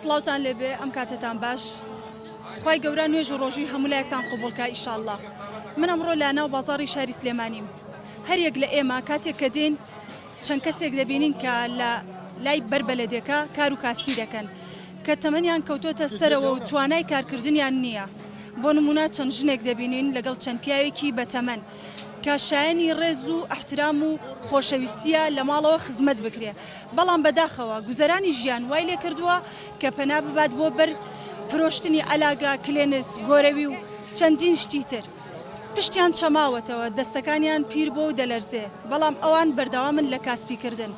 سڵاوتان لێبێ ئەم کاتتان باش خوای گەورە نوێژ و ڕۆژووی هەموو لایەکتان قوبوڵکە ئیشاءالله. من ئەمڕۆ لە ناو بازاڕی شاری سلێمانیم. هەر یەک لە ئێمە کاتێک کە دێن چەند کەسێک دەبینین کە لە لای بەربەلەدێکە کار و کاسبی دەکەن کە تەمەنیان کەوتۆتە سەرەوە و توانای کارکردنیان نییە. بۆ نمونە چەند ژنێک دەبینین لەگەڵ چەند پیاوێکی بەتەمەن کە شایەنی ڕێز و ئەحترام و خۆشەویستیە لە ماڵەوە خزمەت بکرێ، بەڵام بەداخەوە گوزەرانی ژیان وای لێ کردووە کە پەنا ببات بۆ بەر فرۆشتنی ئەلاگا، کلێنس، گۆرەوی و چەندین شتی تر. پشتیان چەماوەتەوە، دەستەکانیان پیر بۆ و دەلەرزێ، بەڵام ئەوان بەردەوامن لە کاسبیکردن.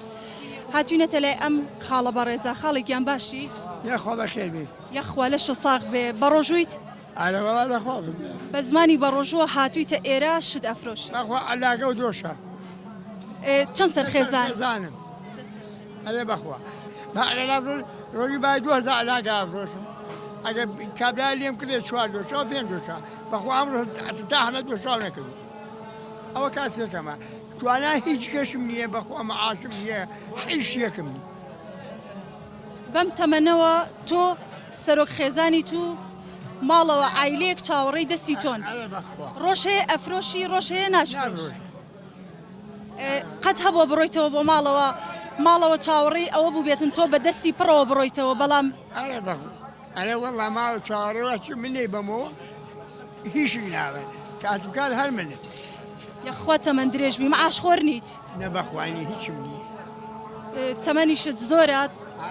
هاتوونەتە لای ئەم خاڵە بەڕێزە. خاڵێکیان باشی؟ یاخوا بەخێر بێ. یاخوا لە شەساغ بێ. بەڕۆژوویت؟ ئارەوەڵا لەخوا بزێ. بە زمانی بەڕۆژووە هاتوویتە ئێرە شت ئەفرۆش. بەخوا ئەلاگە و دۆشە. چەند سەرخێزان؟ خێزانم. ئەرێ بەخوا. ڕۆژی باید 2000 ئەلاگە ئەفرۆشم. ئەگەر کابرا لێم کرێت 4 دۆشە و 5 دۆشە. بەخوا ئەمڕۆ تا هەمە دۆشاو نەکردو. ئەوە کاتێکەمە. توانای هیچ کەشم نییە، بەخوا مەعاشم نییە، هیچ یەکم نییە. بەم تەمەنەوە تۆ سەرۆک خێزانی تو ماڵەوە عایلەیەک چاوەڕێی دەستی تۆن. ڕۆژەیە ئەفرۆشی، ڕۆژەیە ناشفرۆش. قەت هەبووە بڕۆیتەوە بۆ ماڵەوە چاوەڕێی ئەوە بوو بێتن تۆ بە دەستی پڕەوە بڕۆیتەوە، بەڵام ئەرێ بەخوا ئەرێ وەڵا ماڵە چاوەڕێوە منێ بەمەوە هیچی ناوە، کاتمکار هەر منێ. یەخوا تەمەن درێژبی مەعاشخۆر نیت. نە بەخوانی هیچم نییە. تەمەنیشت زۆرە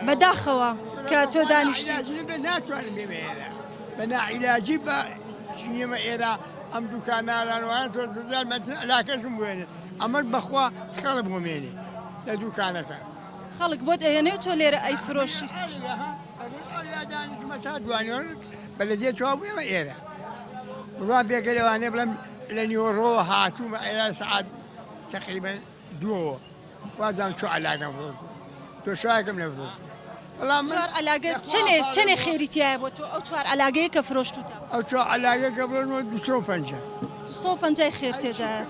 بەداخەوە کە تۆ دانیشتیت. ناتوانم بێمە ئێرە بە ناعیلاجی بە چینێمە ئێرە ئەم دوکانارانوان تۆ علاکەشم بێنێ، ئەمە بەخوا خەڵک بۆمێنێ لە دوکانەکە. خەڵک بۆت ئەهێنێ و تۆ لێرە ئەی فرۆشی. دانیشمە تا دوانیۆن بەلەدێ چاو بێمە ئێرە. بڕوان پێکە لەوانێ بڵێم لە نیوەڕۆوە هاتوومە ئێرە سعات تقریبا 2 وازان چۆ علاگەم فرۆش تۆ شایەکەم لەفرۆش. بەڵام چوار ئەلاگە چەنێ خێریتیایە بۆ تۆ ئەو چوار ئەلاگەیە کە فرۆشتوتە؟ ئەو چۆ ئەلاگە کە بڕۆنەوە 250. 250 خێر تێدایە.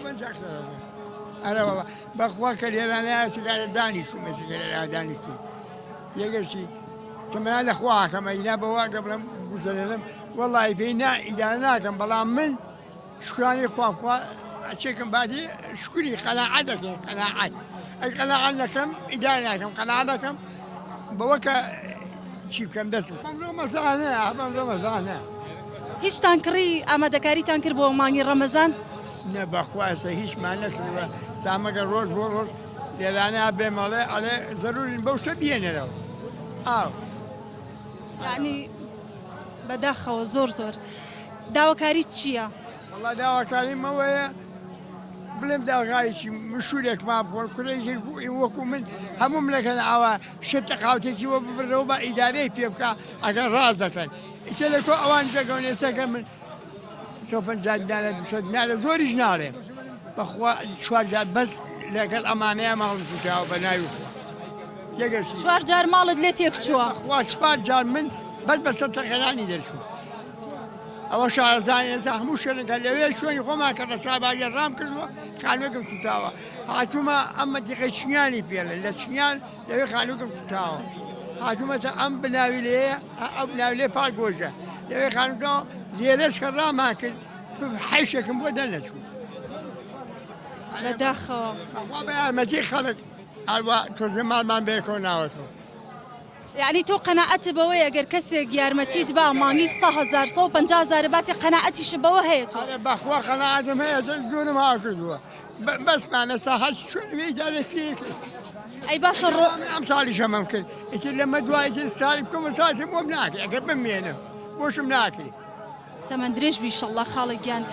ئەرەوە بەخوا کە لێرانەیە سگارە دانیشتوم سگارە دانیشتوم. یەگەشتی تەمەنا لەخواکەمە ئینا بەواگە بڵم گوزەرێنم وەڵی پێی ئیدارە ناکەم، بەڵام من شکرانی خوا چێکم بادی شکری قەناعەت دەکەین. قەناعەت ئەی قەناعەت نەکەم ئیدارە ناکەم، قەناعەت دەکەم بەوە کە چی بکەم دەستم ئەمڕۆ مەزانە. هیچتان کڕی ئامادەکاریتان کرد بۆ مانگی ڕەمەزان؟ نە بەخواسە هیچمان نەکردووە، سامەگە ڕۆژ بۆ ڕۆژ لێرانە بێمەڵێ ئەڵێ زەرورین بەو شتە بێنێرەوە. ئاو یعنی بەداخەوە زۆر داواکاری چییە؟ وەڵا داواکاریمەوەیە بڵێم داواکاریی مشورێک ما بخۆن کورێکی وەکو من هەموم لەکەن ئاوا شت قاوتێکی وە ببرەوە بە ئیدارەی پێ بکە ئەگەر ڕاز دەکەن. ئیتر لە تۆ ئەوان دەگەونێتەکە من 150 دانە 200 دانە زۆریش ناڵێم، بەخوا 4 جار بەس لەگەڵ ئەمانەیە ماڵم سوتاوە بە ناوی خوا. تێگەشتی 4 جار ماڵت لێ تێک چووە؟ بەخوا 4 جار من بەس بە سەد تەقەلانی دەرچوو. ئەوە شارەزانی ئێستا هەموو شوێنەکە لەوێ شوێنی خۆمان کە ڕەشاباگە ڕام کردووە خانوێکم سوتاوە. هاتوومە ئەم مەنتیقەی چنیانی پێڵێ لە چنیان لەوێ خانووکم سوتاوە. هاتوومەتە ئەم بناوی لێیە ئەو بناوی لێ پاک گۆژە لەوێ خانووکەوە لێرەش کە ڕامان کرد حیشێکم بۆ دەرنەچوو. بەداخەوە ئەوا بە یارمەتی خەڵک ئەوە تۆزێ ماڵمان بێکەوە ناوەتەوە. یعنی تۆ قەناعەتت بەوەی ئەگەر کەسێک یارمەتیت با مانگی 100,000 150,000 باتی قەناعەتیش بەوە هەیە تۆ؟ بەخوا قەناعەتم هەیە زۆرم ها کردووە بەسمانە ساحەت شوێنی دارێ پێ کرد. ئەی باشە ئەم ساڵی شەمەم کرد ئیتر لەمە دوایتر ساڵی بکەمە ساعتم بۆم ناکرد ئەگەر بمێنم بۆشم ناکرێت. تەمەن درێژ بیشەڵڵا خاڵێکیان.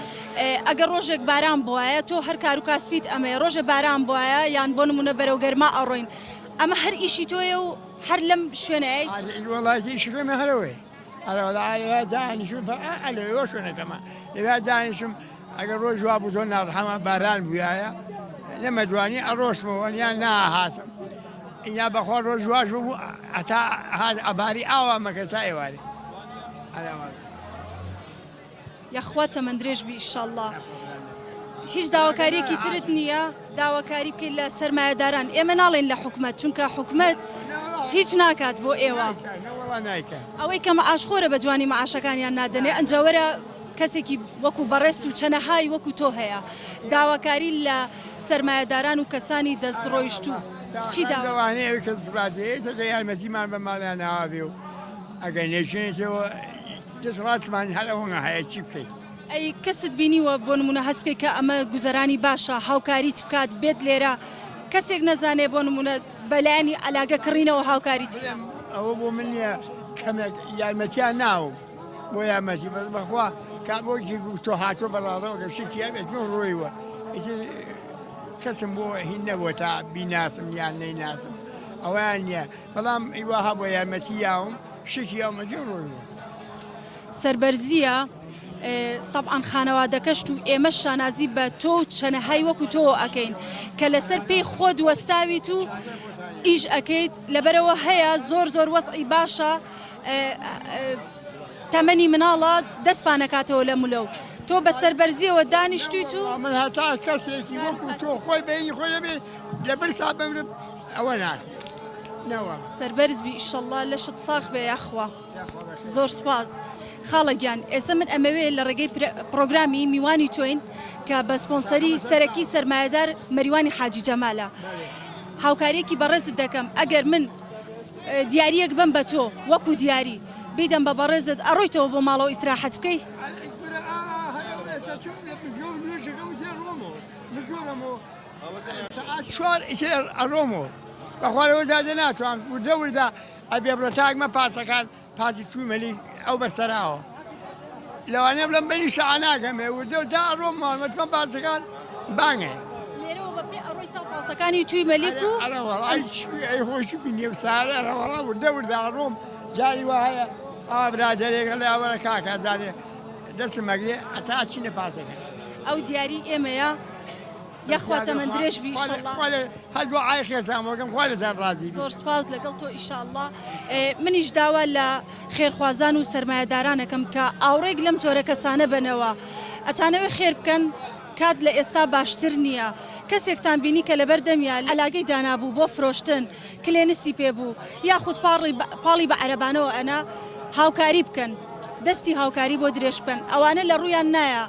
ئەگەر ڕۆژێک باران بواە تۆ هەر کار و کاسبیت ئەمەیە، ڕۆژە باران بواە یان بۆ نمونە بەرەو گەرما ئەڕۆین، ئەمە هەر ئیشی تۆیە و هەر لەم شوێنەیە وڵاتی شکێمە هەرەوەی هەرەوە دانیشم ئەلەوە شوێنەکەمە لەوێ دانیشم ئەگەر ڕۆژ وا بوو تۆ ناڕحەمە باران بوایە لەمە دوانی ئەڕۆشمەوە یان ناهاتم ئینجا بەخوا ڕۆژ واش بوو ئەتا ئەباری ئاوا مەکە تا ئێوارێ. یاخوا تەمەن درێژ بی ئیشەڵڵا. هیچ داواکاریەکی ترت نییە؟ داواکاری بکەیت لە سەرمایەداران؟ ئێمە ناڵێن لە حکومەت، چونکە حکومەت هیچ ناکات بۆ ئێوە نەوەڵا نایکات ئەوەی کە مەعاشخۆرە بە جوانی مەعاشەکانیان نادەنێ ئەنجەوەرە کەسێکی وەکو بەڕێست و چەنەهای وەکو تۆ هەیە داواکاری لە سەرمایهداران و کەسانی دەستڕۆیشتوو چی داوا لەوانەیە کە دەسڵاتەیە یارمەتیمان بە ماڵیان ناوا بێ و ئەگەر نێشێنێتەوە دەسڵاتمان هەر ئەوە هەیە چی بکەیت ئەی کەست بینیوە بۆ نمونە هەست بکەیت کە ئەمە گوزەرانی باشە هاوکاریت بکات بێت لێرە کەسێک نەزانێ بۆ نمونە بەلایانی ئەلاگە کڕینەوە هاوکاریت بکە ئەوە بۆ من نییە کەمێک یارمەتیان ناوم بۆ یارمەتی بەس بەخوا کابۆکی تۆ هاتۆ بەڕاڵەوە کە شتیا بێت ڕۆیوە کەسم بۆ هین نەبووە تا بیناسم یان نەیناسم ئەویان نییە بەڵام ئیواها بۆ یارمەتی یاوم شتی یاومەجێ ڕۆیوە سەربەرزیە طبعاً خانەوادەکەشت و ئێمە شانازی بە تۆ چەنەهای وەکو تۆ ئەکەین کە لەسەر پێی خۆت وەستاویت و ئیش ئەەکەیت لەبەرەوە هەیە زۆر وەسعی باشە تەمەنی مناڵە دەستپانەکاتەوە لە مولەو تۆ بە سەربەرزیەوە دانیشتویت و من هەتا کەسێکی وەکو تۆ خۆی بینی خۆی لەبێ لە برسا بمرم ئەوە ناکە نەوە سەربەرز بی ئیشەڵڵا لە شت ساخ بێ یاخوا زۆر سپاس خاڵەگیان ئێستا من ئەمەوێ لە ڕێگەی پرۆگرامی میوانی تۆین کە بە سپۆنسەری سەرەکی سەرمایهدار مەریوانی حاجی جەمالە هاوکاریەکی بەڕێزت دەکەم ئەگەر من دیاریەک بم بە تۆ وەکو دیاری بیدەم بە بەڕێزت ئەڕۆیتەوە بۆ ماڵەوە ئیستراحەت بکەی چوار ئیتر ئەڕۆمەوە بەخوارەوە دادە ناتوان وردە وردا ئەبێ بڕۆ تاگمە پاسەکان پاسی تومەلی ئەو بەرسەراوە لەوانێ بڵم بەنی شعاناکەمێ وردە و تا ئەڕۆمەوە مەتمە پاسەکان بانگێ لێرەوە بەپێ ئەڕۆی تا پاسەکانی توی مەلیک و ئەی خۆشی بینێ و سارە ئەڕەوەڵا وردە وردا ئەڕۆم جاری وە هەیە ئەوە برادەرێکە لە ئەوەرە کاکەزانێ دەستم مەگرێ ئەتا چینە پاسەکە ئەو دیاری ئێمەیە یەخواتە من درێژ بی ئیشەڵڵا هەلبۆ ئای خێرتان وەکەم خوا لەتان ڕازی زۆر سپاس لەگەڵ تۆ ئیشەڵڵا منیش داوا لە خێرخوازان و سەرمایهدارانەکەم کە ئاوڕێک لەم جۆرە کەسانە بنەوە ئەتانەوەی خێر بکەن کات لە ئێستا باشتر نییە کەسێکتان بینی کە لەبەر دەمیا ئەلاگەی دانابوو بۆ فرۆشتن کلێنسی پێبوو یاخود پاڵی بە عەرەبانەوە ئەنا هاوکاری بکەن دەستی هاوکاری بۆ درێژ بکەن ئەوانە لە ڕوویان نایە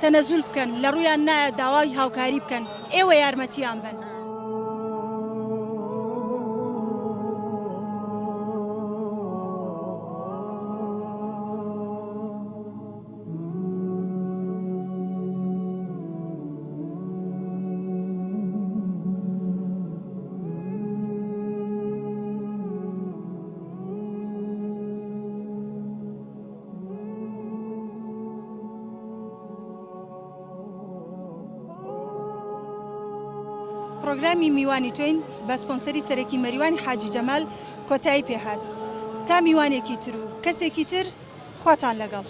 تەنەزول بکەن لە ڕوویان نایە داوای هاوکاری بکەن ئێوە یارمەتیان بن پرۆگرامی میوانی تۆین بە سپۆنسەری سەرەکی مەریوانی حاجی جەمال کۆتایی پێهات تا میوانێکی تر و کەسێکی تر خواتان لەگەڵ